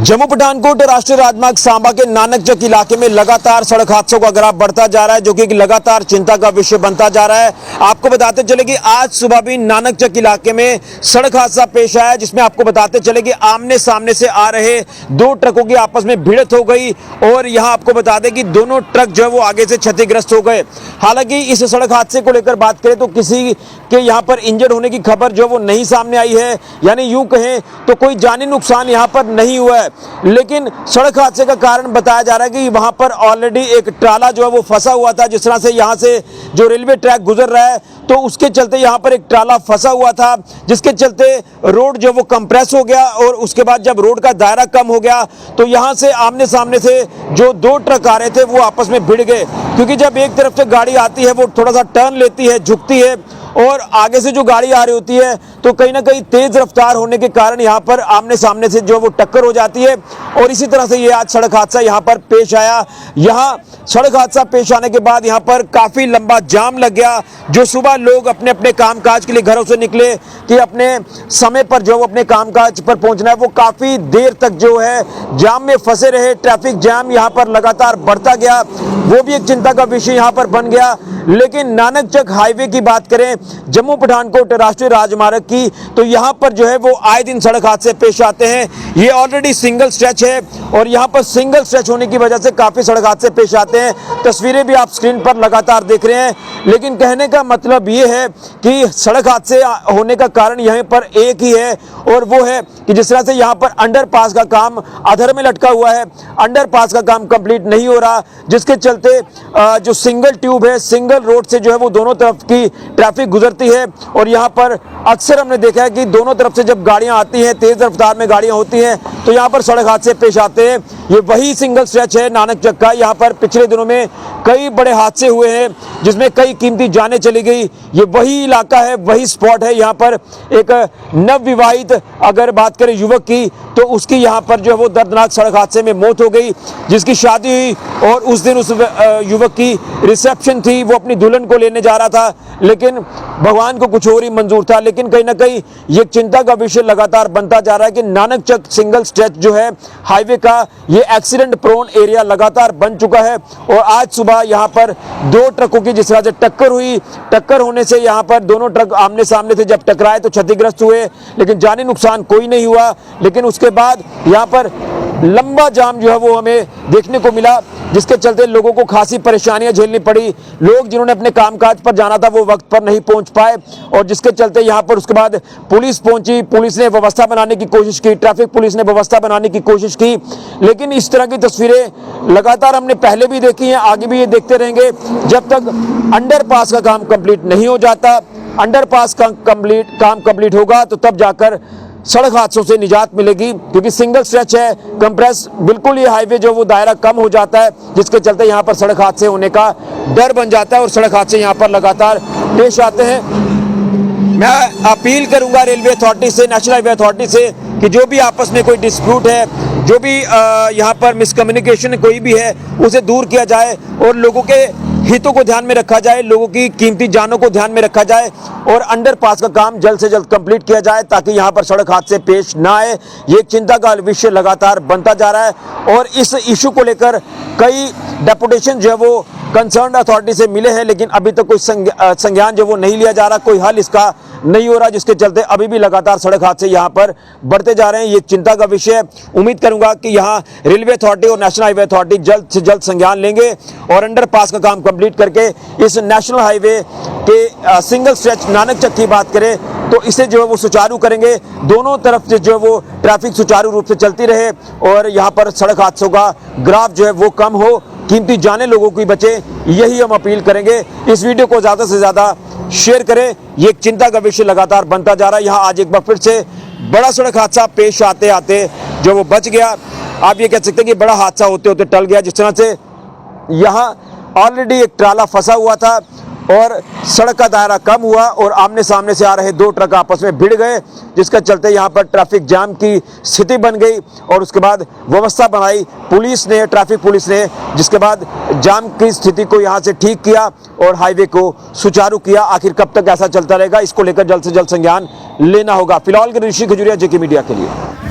जम्मू पठानकोट राष्ट्रीय राजमार्ग सांबा के नानकचक इलाके में लगातार सड़क हादसों का ग्राफ बढ़ता जा रहा है, जो कि लगातार चिंता का विषय बनता जा रहा है। आपको बताते चले कि आज सुबह भी नानकचक इलाके में सड़क हादसा पेश आया, जिसमें आपको बताते चले कि आमने सामने से आ रहे दो ट्रकों की आपस में भिड़ंत हो गई और यहां आपको बता दें कि दोनों ट्रक जो है वो आगे से क्षतिग्रस्त हो गए। हालांकि इस सड़क हादसे को लेकर बात करें तो किसी के यहां पर इंजर्ड होने की खबर जो वो नहीं सामने आई है, यानी यूं कहें तो कोई जानी नुकसान यहां पर नहीं हुआ है। लेकिन सड़क हादसे का कारण बताया जा रहा है कि वहां पर ऑलरेडी एक ट्राला जो है वो फंसा हुआ था। जिस तरह से यहां से जो रेलवे ट्रैक गुजर रहा है तो उसके चलते यहां पर एक ट्राला फंसा हुआ था, जिसके चलते रोड जो वो कंप्रेस हो गया और उसके बाद जब रोड का दायरा कम हो गया तो यहां से आमने सामने से जो दो ट्रक आ रहे थे वो आपस में भिड़ गए। क्योंकि जब एक तरफ से गाड़ी आती है वो थोड़ा सा टर्न लेती है, झुकती है, और आगे से जो गाड़ी आ रही होती है तो कहीं ना कहीं तेज रफ्तार होने के कारण यहां पर आमने सामने से जो वो टक्कर हो जाती है और इसी तरह से ये आज सड़क हादसा यहां पर पेश आया। यहां सड़क हादसा पेश आने के बाद यहां पर काफी लंबा जाम लग गया। जो सुबह लोग अपने अपने कामकाज के लिए घरों से निकले कि अपने समय पर जो अपने कामकाज पर पहुंचना है, वो काफी देर तक जो है जाम में फंसे रहे। ट्रैफिक जाम यहां पर लगातार बढ़ता गया, वो भी एक चिंता का विषय यहां पर बन गया। लेकिन नानकचक हाईवे की बात करें, जम्मू पठानकोट राष्ट्रीय राजमार्ग की, तो यहां पर जो है वो आए दिन सड़क हादसे पेश आते हैं। ये ऑलरेडी सिंगल स्ट्रेच है और यहां पर सिंगल स्ट्रेच होने की वजह से काफी सड़क हादसे पेश आते हैं। तस्वीरें भी आप स्क्रीन पर लगातार देख रहे हैं। लेकिन कहने का मतलब ये है कि सड़क हादसे होने का कारण यहीं पर एक ही है और वो है कि जिस तरह से यहां पर अंडरपास का काम अधर में लटका हुआ है, अंडरपास का काम कंप्लीट नहीं हो रहा, जिसके चलते जो सिंगल ट्यूब है, सिंगल रोड से जो है वो दोनों तरफ की ट्रैफिक गुजरती है। और यहां पर अक्सर हमने देखा है कि दोनों तरफ से जब गाड़ियां आती हैं, तेज रफ्तार में गाड़ियां होती हैं, तो यहां पर सड़क हादसे पेश आते हैं। ये वही सिंगल स्ट्रेच है नानकचक का। यहां पर पिछले दिनों में कई बड़े हादसे हुए हैं जिसमें कई कीमती जानें चली गई। ये वही इलाका है, वही स्पॉट है। यहां पर एक नवविवाहित अगर बात करें युवक की, तो उसकी यहां पर जो है वो दर्दनाक सड़क हादसे में मौत हो गई, जिसकी शादी हुई और उस दिन उस युवक की रिसेप्शन थी। वो अपनी दुल्हन को लेने जा रहा था, लेकिन भगवान को कुछ और ही मंजूर था। लेकिन कहीं ना कहीं ये चिंता का विषय लगातार बनता जा रहा है कि नानकचक सिंगल स्ट्रेच जो है हाईवे का, ये एक्सीडेंट प्रोन एरिया लगातार बन चुका है। और आज सुबह यहाँ पर दो ट्रकों की जिस तरह से टक्कर हुई, टक्कर होने से यहाँ पर दोनों ट्रक आमने सामने से जब टकराए तो क्षतिग्रस्त हुए, लेकिन जानी नुकसान कोई नहीं हुआ। लेकिन उसके बाद यहाँ पर लंबा जाम जो है वो हमें देखने को मिला, जिसके चलते लोगों को खासी परेशानियां झेलनी पड़ी। लोग जिन्होंने अपने कामकाज पर जाना था वो वक्त पर नहीं पहुंच पाए और जिसके चलते यहां पर उसके बाद पुलिस पहुंची, पुलिस ने व्यवस्था बनाने की कोशिश की, ट्रैफिक पुलिस ने व्यवस्था बनाने की कोशिश की। लेकिन इस तरह की तस्वीरें लगातार हमने पहले भी देखी हैं, आगे भी ये देखते रहेंगे जब तक अंडरपास का काम कंप्लीट नहीं हो जाता। अंडरपास का काम कंप्लीट होगा तो तब जाकर सड़क हादसों से निजात मिलेगी, क्योंकि सिंगल स्ट्रेच है, कंप्रेस बिल्कुल ये हाईवे जो वो दायरा कम हो जाता है, जिसके चलते यहाँ पर सड़क हादसे होने का डर बन जाता है और सड़क हादसे यहाँ पर लगातार पेश आते हैं। मैं अपील करूंगा रेलवे अथॉरिटी से, नेशनल हाईवे अथॉरिटी से, कि जो भी आपस में कोई डिस्प्यूट है, जो भी यहाँ पर मिसकम्युनिकेशन कोई भी है, उसे दूर किया जाए और लोगों के हितों को ध्यान में रखा जाए, लोगों की कीमती जानों को ध्यान में रखा जाए और अंडरपास का काम जल्द से जल्द कंप्लीट किया जाए, ताकि यहां पर सड़क हादसे पेश ना आए। ये एक चिंता का विषय लगातार बनता जा रहा है और इस इशू को लेकर कई डेपुटेशन जो है वो कंसर्न अथॉरिटी से मिले हैं, लेकिन अभी तक कोई संज्ञान जो वो नहीं लिया जा रहा, कोई हल इसका नहीं हो रहा, जिसके चलते अभी भी लगातार सड़क हादसे यहाँ पर बढ़ते जा रहे हैं। ये चिंता का विषय है। उम्मीद करूंगा कि यहाँ रेलवे अथॉरिटी और नेशनल हाईवे अथॉरिटी जल्द से जल्द संज्ञान लेंगे और अंडरपास का काम कंप्लीट करके इस नेशनल हाईवे के सिंगल स्ट्रेच नानकचक की बात करें तो इसे जो है वो सुचारू करेंगे। दोनों तरफ से जो है वो ट्रैफिक सुचारू रूप से चलती रहे और यहाँ पर सड़क हादसों का ग्राफ जो है वो कम हो, कीमती जाने लोगों की बचे, यही हम अपील करेंगे। इस वीडियो को ज़्यादा से ज़्यादा शेयर करें। ये एक चिंता का विषय लगातार बनता जा रहा है। यहाँ आज एक बार फिर से बड़ा सड़क हादसा पेश आते आते जो वो बच गया। आप ये कह सकते हैं कि बड़ा हादसा होते होते टल गया। जिस तरह से यहाँ ऑलरेडी एक ट्राला फंसा हुआ था और सड़क का दायरा कम हुआ और आमने सामने से आ रहे दो ट्रक आपस में भिड़ गए, जिसके चलते यहाँ पर ट्रैफिक जाम की स्थिति बन गई और उसके बाद व्यवस्था बनाई पुलिस ने, ट्रैफिक पुलिस ने, जिसके बाद जाम की स्थिति को यहाँ से ठीक किया और हाईवे को सुचारू किया। आखिर कब तक ऐसा चलता रहेगा, इसको लेकर जल्द से जल्द संज्ञान लेना होगा। फिलहाल के ऋषि खजूरिया, जेके मीडिया के लिए।